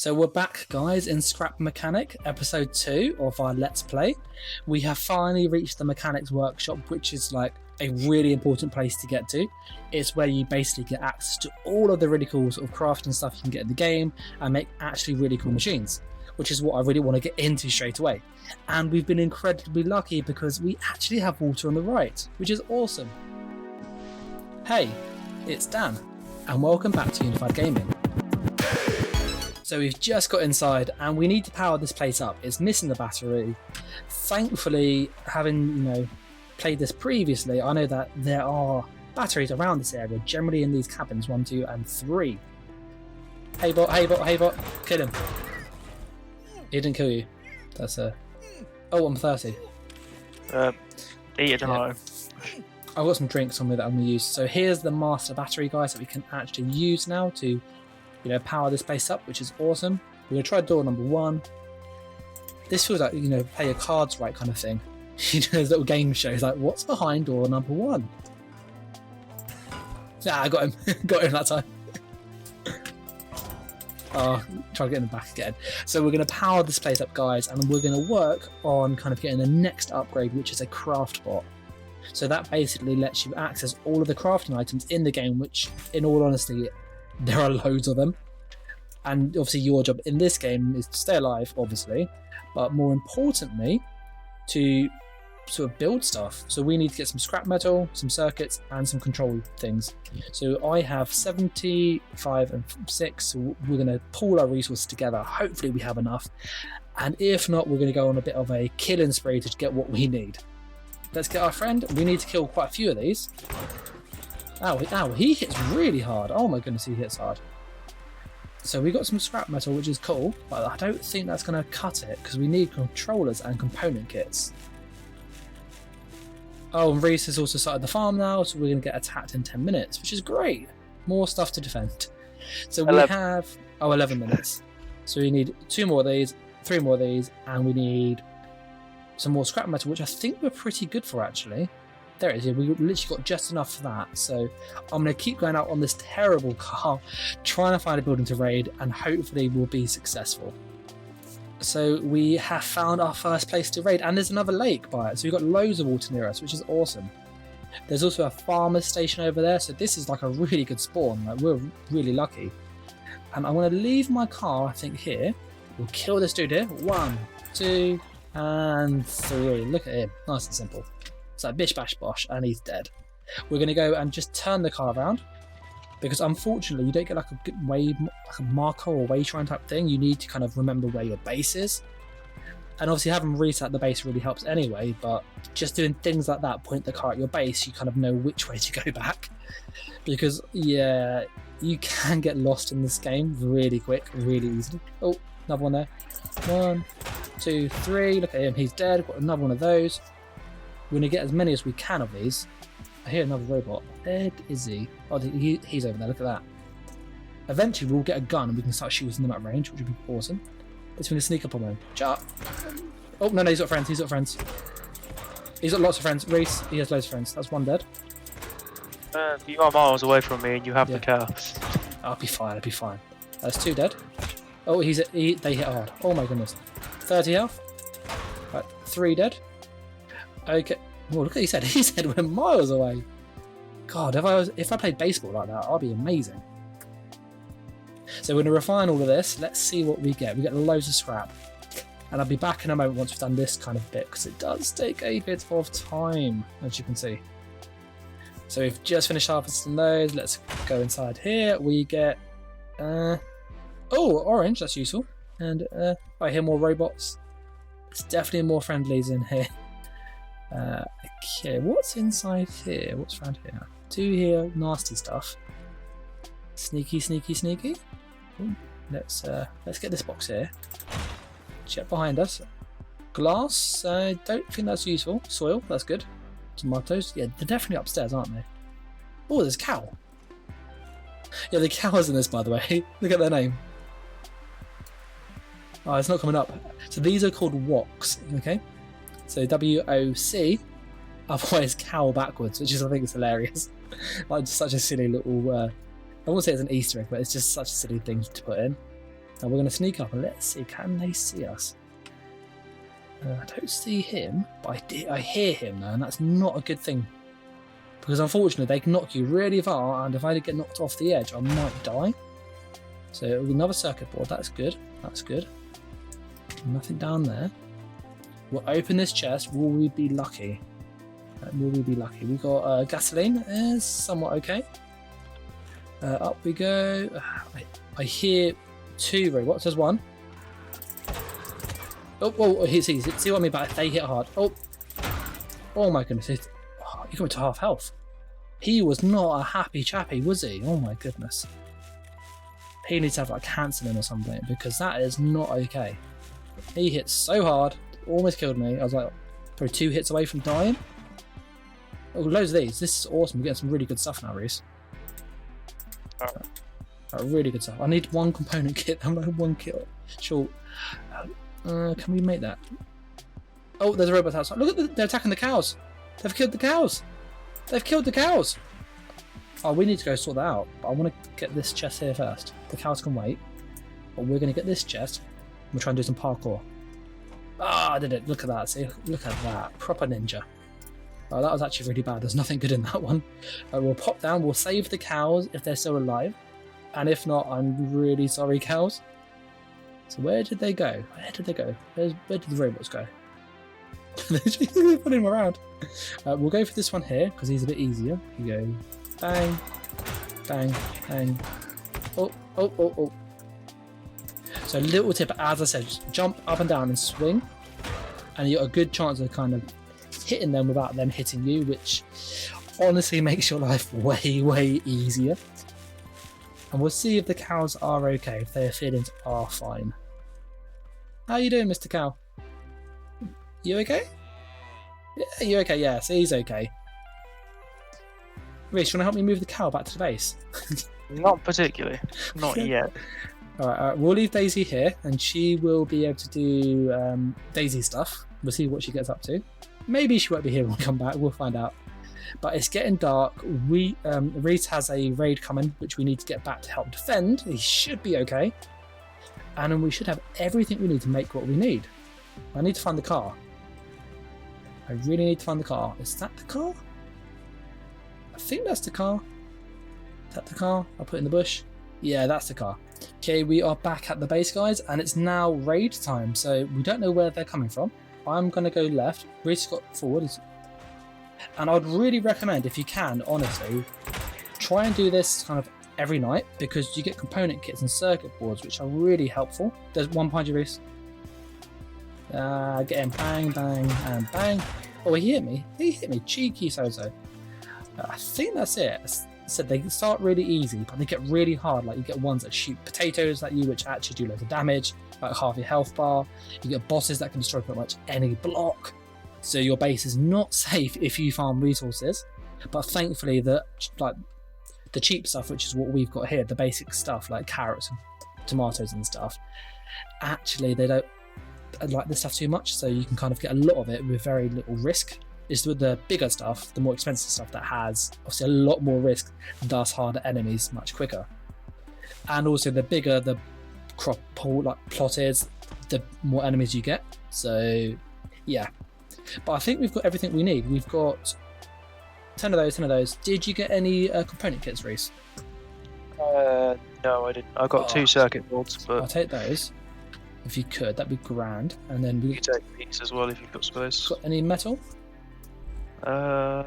So we're back, guys, in Scrap Mechanic, episode 2 of our Let's Play. We have finally reached the mechanics workshop, which is like a really important place to get to. It's where you basically get access to all of the really cool sort of crafting stuff you can get in the game and make actually really cool machines, which is what I really want to get into straight away. And we've been incredibly lucky because we actually have water on the right, which is awesome. Hey, it's Dan, and welcome back to Unified Gaming. So we've just got inside and we need to power this place up. It's missing the battery. Thankfully, having played this previously, I know that there are batteries around this area, generally in these cabins 1, 2 and 3. Hey bot, hey bot, hey bot, kill him. He didn't kill you. That's oh, I'm 30. Eat it tomorrow. I've got some drinks on me that I'm going to use. So here's the master battery, guys, that we can actually use now to power this place up, which is awesome. We're going to try door number 1. This feels like, play your cards right kind of thing. Those little game shows, like, what's behind door number 1? Yeah, I got him. Got him that time. Oh, try to get him back again. So we're going to power this place up, guys, and we're going to work on kind of getting the next upgrade, which is a craft bot. So that basically lets you access all of the crafting items in the game, which, in all honesty, there are loads of them. And obviously your job in this game is to stay alive, obviously, but more importantly, to sort of build stuff. So we need to get some scrap metal, some circuits, and some control things. So I have 75 and 6, so we're going to pool our resources together. Hopefully we have enough. And if not, we're going to go on a bit of a killing spree to get what we need. Let's get our friend. We need to kill quite a few of these. Ow, he hits really hard. Oh my goodness, he hits hard. So we got some scrap metal, which is cool, but I don't think that's going to cut it because we need controllers and component kits. Oh, and Rhys has also started the farm now, so we're going to get attacked in 10 minutes, which is great. More stuff to defend. So we have 11 minutes. So we need 2 more of these, 3 more of these, and we need some more scrap metal, which I think we're pretty good for, actually. There it is. We literally got just enough for that. So I'm going to keep going out on this terrible car, trying to find a building to raid, and hopefully we'll be successful. So we have found our first place to raid, and there's another lake by it. So we've got loads of water near us, which is awesome. There's also a farmer's station over there. So this is like a really good spawn. Like, we're really lucky. And I'm going to leave my car, I think, here. We'll kill this dude here. 1, 2, and 3. Look at him. Nice and simple. It's like bish bash bosh, and he's dead. We're going to go and just turn the car around, because unfortunately you don't get like a good way, like a marker or waytrying type thing. You need to kind of remember where your base is, and obviously having reset the base really helps anyway, but just doing things like that, point the car at your base, you kind of know which way to go back, because yeah, you can get lost in this game really quick, really easily. Oh, another one there. 1, 2, 3. Look at him, he's dead. Got another one of those. We're going to get as many as we can of these. I hear another robot. Where is he? Oh, he's over there. Look at that. Eventually, we'll get a gun and we can start shooting them at range, which would be awesome. Let's going to sneak up on them. Chop. Oh, no, he's got friends. He's got friends. He's got lots of friends. Rhys, he has loads of friends. That's 1 dead. You are miles away from me and you have the car. I'll be fine. I'll be fine. That's 2 dead. Oh, they hit hard. Oh my goodness. 30 health. Right, 3 dead. Okay. Oh, look at he said. He said we're miles away. God, if I played baseball like that, I'd be amazing. So we're going to refine all of this. Let's see what we get. We get loads of scrap. And I'll be back in a moment once we've done this kind of bit, because it does take a bit of time, as you can see. So we've just finished harvesting those. Let's go inside here. We get... oh, orange. That's useful. And I hear more robots. There's definitely more friendlies in here. Okay, what's inside here? What's around here? 2 here, nasty stuff. Sneaky, sneaky, sneaky. Ooh, let's get this box here. Check behind us. Glass. I don't think that's useful. Soil. That's good. Tomatoes. Yeah, they're definitely upstairs, aren't they? Oh, there's a cow. Yeah, the cows in this, by the way. Look at their name. Oh, it's not coming up. So these are called wocs. Okay. So WOC, otherwise cow backwards, which is, I think, is hilarious. Like, just such a silly little, I won't say it's an Easter egg, but it's just such a silly thing to put in. Now we're going to sneak up and let's see, can they see us? I don't see him, but I hear him though, and that's not a good thing. Because unfortunately, they can knock you really far, and if I get knocked off the edge, I might die. So it'll be another circuit board, that's good. That's good. Nothing down there. We'll open this chest, will we be lucky? Will we be lucky? We got gasoline, is somewhat okay. Up we go. I hear 2 robots, there's 1. Oh, see what I mean by they hit hard. Oh my goodness, he got to half health. He was not a happy chappy, was he? Oh my goodness. He needs to have like cancer in or something, because that is not okay. He hit so hard, almost killed me. I was like probably 2 hits away from dying. Oh, loads of these. This is awesome. We're getting some really good stuff now, Rhys. Really good stuff. I need 1 component kit. I'm like 1 kit short. Can we make that? Oh, there's a robot outside. Look at they're attacking the cows. They've killed the cows. They've killed the cows. Oh, we need to go sort that out. But I want to get this chest here first. The cows can wait. But we're going to get this chest. We'll try and do some parkour. I did it. Look at that. See? Look at that. Proper ninja. Oh, that was actually really bad. There's nothing good in that one. We'll pop down. We'll save the cows if they're still alive. And if not, I'm really sorry, cows. So where did they go? Where did they go? Where did the robots go? They're putting them around. We'll go for this one here because he's a bit easier. You go bang, bang, bang. Oh. So little tip, as I said, just jump up and down and swing, and you got a good chance of kind of hitting them without them hitting you, which honestly makes your life way, way easier. And we'll see if the cows are okay, if their feelings are fine. How you doing, Mr. Cow? You okay? Yeah, you okay? Yeah, so he's okay. Rhys, you want to help me move the cow back to the base? Not particularly. Not yet. Alright, we'll leave Daisy here, and she will be able to do Daisy stuff. We'll see what she gets up to. Maybe she won't be here when we come back, we'll find out. But it's getting dark. Rhys has a raid coming, which we need to get back to help defend. He should be okay. And then we should have everything we need to make what we need. I need to find the car. I really need to find the car. Is that the car? I think that's the car. Is that the car? I'll put it in the bush. Yeah, that's the car. Okay, we are back at the base, guys, and it's now raid time. So we don't know where they're coming from. I'm going to go left. Rhys got forward. And I'd really recommend, if you can, honestly, try and do this kind of every night, because you get component kits and circuit boards, which are really helpful. There's one behind you, Rhys. Get him. Bang, bang, and bang. Oh, he hit me. He hit me. Cheeky so-so. I think that's it. I said they start really easy, but they get really hard. Like, you get ones that shoot potatoes at you, which actually do loads of damage, like half your health bar. You get bosses that can destroy pretty much any block. So your base is not safe if you farm resources. But thankfully, the cheap stuff, which is what we've got here, the basic stuff like carrots and tomatoes and stuff, actually they don't like this stuff too much, so you can kind of get a lot of it with very little risk. It's with the bigger stuff, the more expensive stuff, that has obviously a lot more risk and thus harder enemies much quicker. And also the bigger the crop plot is, the more enemies you get. So yeah, but I think we've got everything we need. We've got 10 of those. Did you get any component kits, Rhys? No, I didn't. I got 2 circuit boards, but I'll take those. If you could, that'd be grand. And then we you take these as well if you've got space. got any metal? No.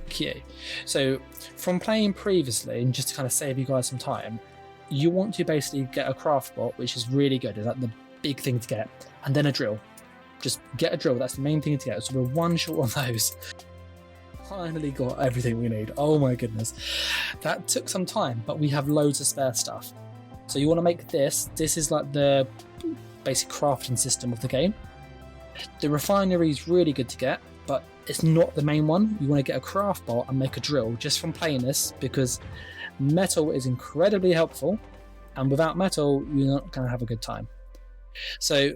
Okay. So from playing previously, and just to kind of save you guys some time, you want to basically get a craft bot, which is really good. Is that the big thing to get? And then a drill. Just get a drill. That's the main thing to get. So we're one short on those. Finally got everything we need. Oh my goodness. That took some time, but we have loads of spare stuff. So you want to make this. This is like the basic crafting system of the game. The refinery is really good to get, but it's not the main one. You want to get a craft bot and make a drill just from playing this, because metal is incredibly helpful, and without metal you're not going to have a good time. So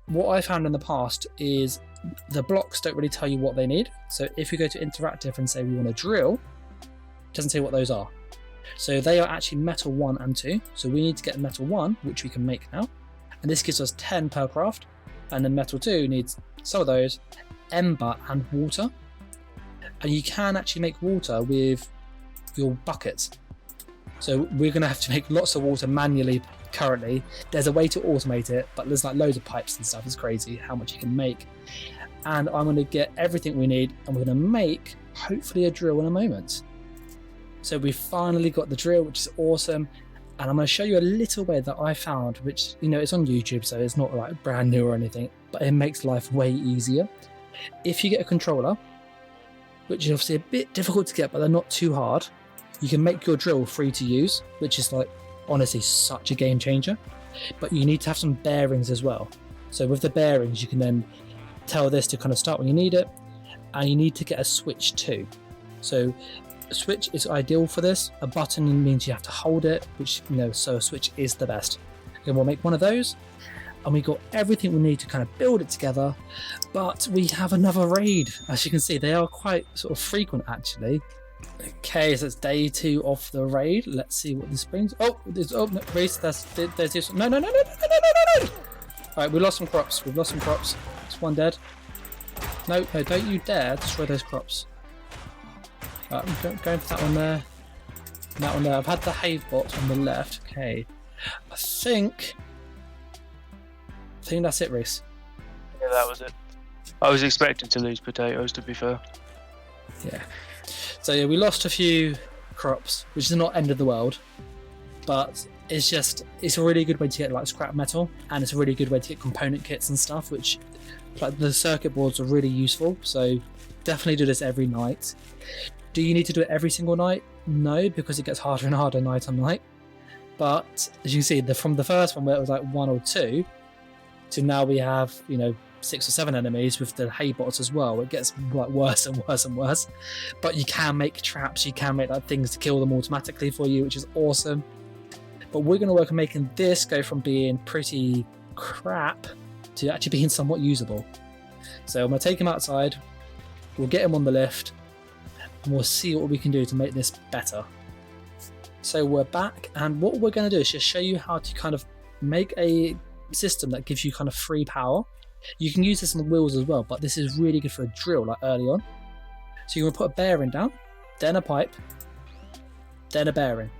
what I found in the past is the blocks don't really tell you what they need. So if you go to interactive and say we want to drill, it doesn't say what those are. So they are actually metal 1 and 2. So we need to get metal 1, which we can make now. And this gives us 10 per craft. And then metal 2 needs some of those, ember and water. And you can actually make water with your buckets. So we're going to have to make lots of water manually currently. There's a way to automate it, but there's like loads of pipes and stuff. It's crazy how much you can make. And I'm going to get everything we need, and we're going to make hopefully a drill in a moment. So we finally got the drill, which is awesome. And I'm going to show you a little way that I found, which, you know, it's on YouTube, so it's not like brand new or anything, but it makes life way easier. If you get a controller, which is obviously a bit difficult to get, but they're not too hard, you can make your drill free to use, which is like honestly such a game changer. But you need to have some bearings as well. So with the bearings, you can then tell this to kind of start when you need it, and you need to get a switch too. So a switch is ideal for this. A button means you have to hold it, which, you know, so a switch is the best. And we'll make one of those, and we got everything we need to kind of build it together. But we have another raid. As you can see, they are quite sort of frequent actually. Okay, so it's day 2 of the raid. Let's see what this brings. Oh, no, Rhys, there's this. No. All right, we lost some crops. We've lost some crops. It's one dead. No, don't you dare destroy those crops. I'm going for that one there. And that one there. I've had the hay bot on the left. Okay, I think that's it, Rhys. Yeah, that was it. I was expecting to lose potatoes, to be fair. Yeah. So yeah, we lost a few crops, which is not end of the world, but it's a really good way to get like scrap metal, and it's a really good way to get component kits and stuff, which like the circuit boards are really useful. So definitely do this every night. Do you need to do it every single night? No, because it gets harder and harder night on night. But as you can see, from the first one where it was like 1 or 2 to now we have, you know, 6 or 7 enemies with the hay bots as well. It gets like worse and worse and worse. But you can make traps, you can make like things to kill them automatically for you, which is awesome. But we're going to work on making this go from being pretty crap to actually being somewhat usable. So I'm going to take him outside, we'll get him on the lift, and we'll see what we can do to make this better. So we're back, and what we're going to do is just show you how to kind of make a system that gives you kind of free power. You can use this on the wheels as well, but this is really good for a drill like early on. So you're going to put a bearing down, then a pipe, then a bearing.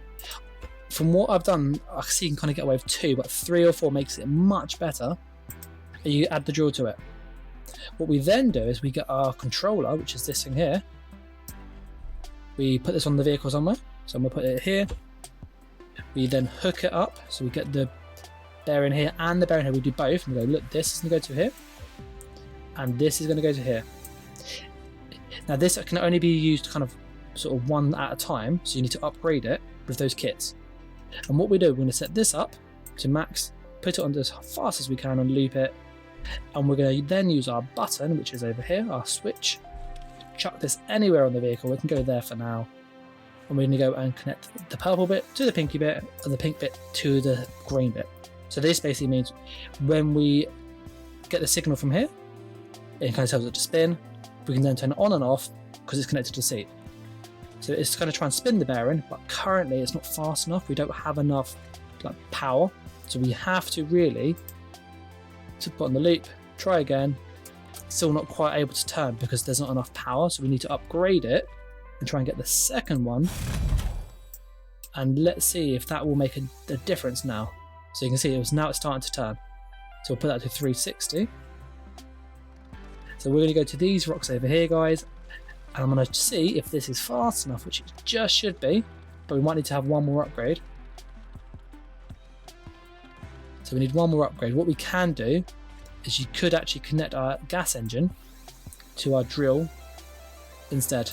From what I've done, I see you can kind of get away with 2, but 3 or 4 makes it much better. And you add the drill to it. What we then do is we get our controller, which is this thing here. We put this on the vehicle somewhere. So I'm going to put it here. We then hook it up. So we get the bearing here and the bearing here. We do both. And we go, look, this is going to go to here. And this is going to go to here. Now this can only be used kind of sort of one at a time. So you need to upgrade it with those kits. And what we do, we're going to set this up to max, put it on as fast as we can and loop it. And we're going to then use our button, which is over here, our switch. Chuck this anywhere on the vehicle. We can go there for now. And we're going to go and connect the purple bit to the pinky bit and the pink bit to the green bit. So this basically means when we get the signal from here, it kind of tells it to spin. We can then turn it on and off because it's connected to the seat. So it's going to try and spin the bearing, but currently it's not fast enough. We don't have enough like power. So we have to really to put on the loop, try again, still not quite able to turn because there's not enough power. So we need to upgrade it and try and get the second one. And let's see if that will make a difference now. So you can see it's starting to turn. So we'll put that to 360. So we're going to go to these rocks over here, guys. And I'm going to see if this is fast enough, which it just should be. But we might need to have one more upgrade. So we need one more upgrade. What we can do is you could actually connect our gas engine to our drill instead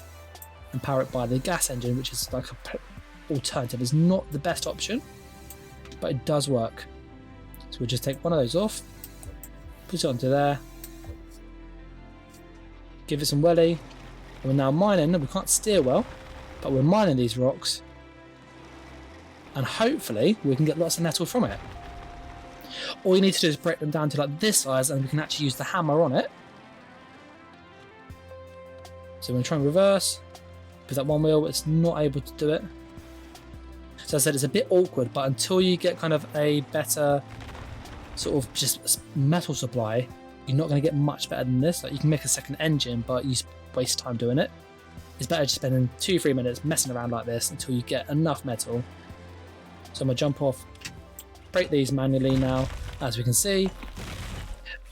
and power it by the gas engine, which is like an alternative. It's not the best option, but it does work. So we'll just take one of those off, put it onto there, give it some welly, and we're now mining. We can't steer well, but we're mining these rocks, and hopefully we can get lots of metal from it. All you need to do is break them down to like this size, and we can actually use the hammer on it. So we're going to try and reverse, because that one wheel it's not able to do it. So I said it's a bit awkward, but until you get kind of a better sort of just metal supply, you're not going to get much better than this. Like, you can make a second engine, but you waste time doing it. It's better just spending 2-3 minutes messing around like this until you get enough metal. So I'm going to jump off, break these manually now. As we can see,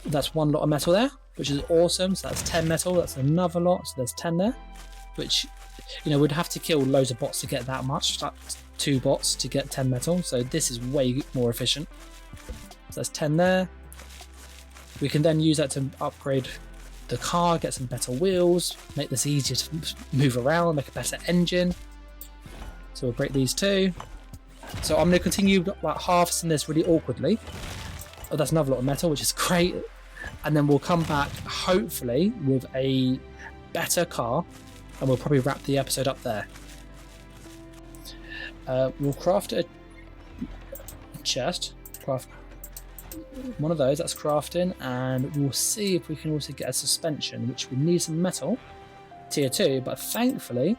that's one lot of metal there, which is awesome. So that's 10 metal, that's another lot, so there's 10 there, which, you know, we'd have to kill loads of bots to get that much, like 2 bots to get 10 metal, so this is way more efficient. So that's 10 there. We can then use that to upgrade the car, get some better wheels, make this easier to move around, make a better engine. So we'll break these 2. So I'm going to continue like harvesting this really awkwardly. Oh, that's another lot of metal, which is great. And then we'll come back, hopefully, with a better car, and we'll probably wrap the episode up there. We'll craft a chest, craft one of those, that's crafting, and we'll see if we can also get a suspension, which we need some metal, tier 2, but thankfully,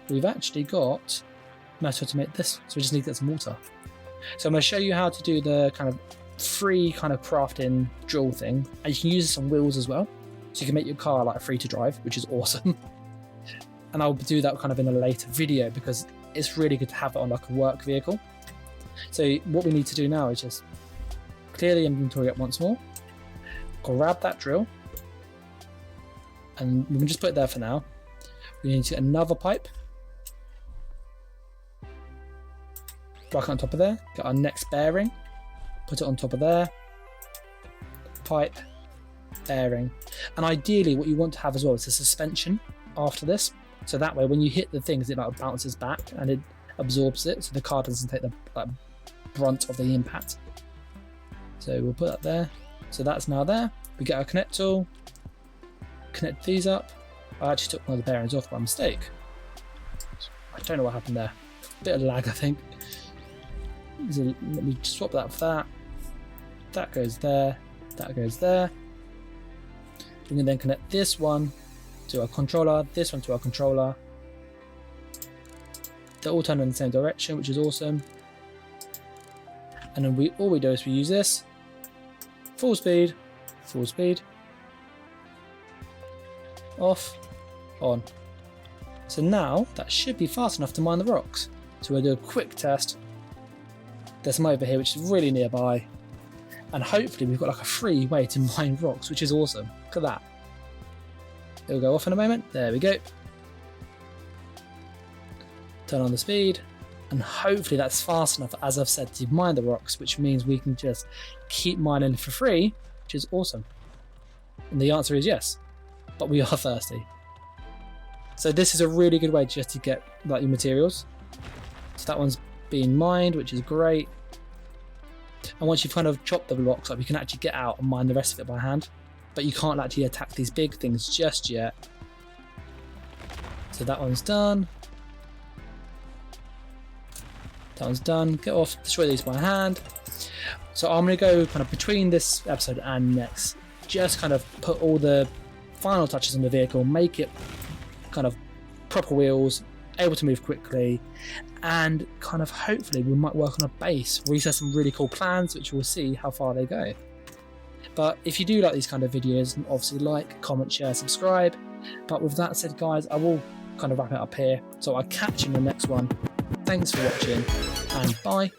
we've actually got metal to make this, so we just need to get some water. So I'm going to show you how to do the kind of free kind of crafting drill thing, and you can use some wheels as well, so you can make your car like free to drive, which is awesome. And I'll do that kind of in a later video because it's really good to have it on like a work vehicle. So what we need to do now is just clear the inventory up once more, grab that drill, and we can just put it there for now. We need to get another pipe, back on top of there, get our next bearing, put it on top of there, pipe, bearing, and ideally what you want to have as well is a suspension after this, so that way when you hit the things it like bounces back and it absorbs it, so the car doesn't take the like, brunt of the impact. So we'll put that there, so that's now there. We get our connect tool, connect these up. I actually took one of the bearings off by mistake. I don't know what happened there, bit of lag I think. So let me swap that for that. That goes there, that goes there. We can then connect this one to our controller, this one to our controller. They're all turned in the same direction, which is awesome. And then all we do is we use this, full speed, off, on. So now that should be fast enough to mine the rocks. So we'll do a quick test. There's some over here which is really nearby, and hopefully we've got like a free way to mine rocks, which is awesome. Look at that. It'll go off in a moment. There we go. Turn on the speed, and hopefully that's fast enough, as I've said, to mine the rocks, which means we can just keep mining for free, which is awesome. And the answer is yes, but we are thirsty. So this is a really good way just to get like your materials. So that one's being mined, which is great. And once you've kind of chopped the blocks up, you can actually get out and mine the rest of it by hand, but you can't actually attack these big things just yet. So that one's done. That one's done. Get off, destroy these by hand. So I'm going to go kind of between this episode and next, just kind of put all the final touches on the vehicle, make it kind of proper wheels, able to move quickly, and kind of hopefully we might work on a base. Rhys has some really cool plans, which we'll see how far they go. But if you do like these kind of videos, then obviously like, comment, share, subscribe. But with that said, guys, I will kind of wrap it up here. So I'll catch you in the next one. Thanks for watching, and bye.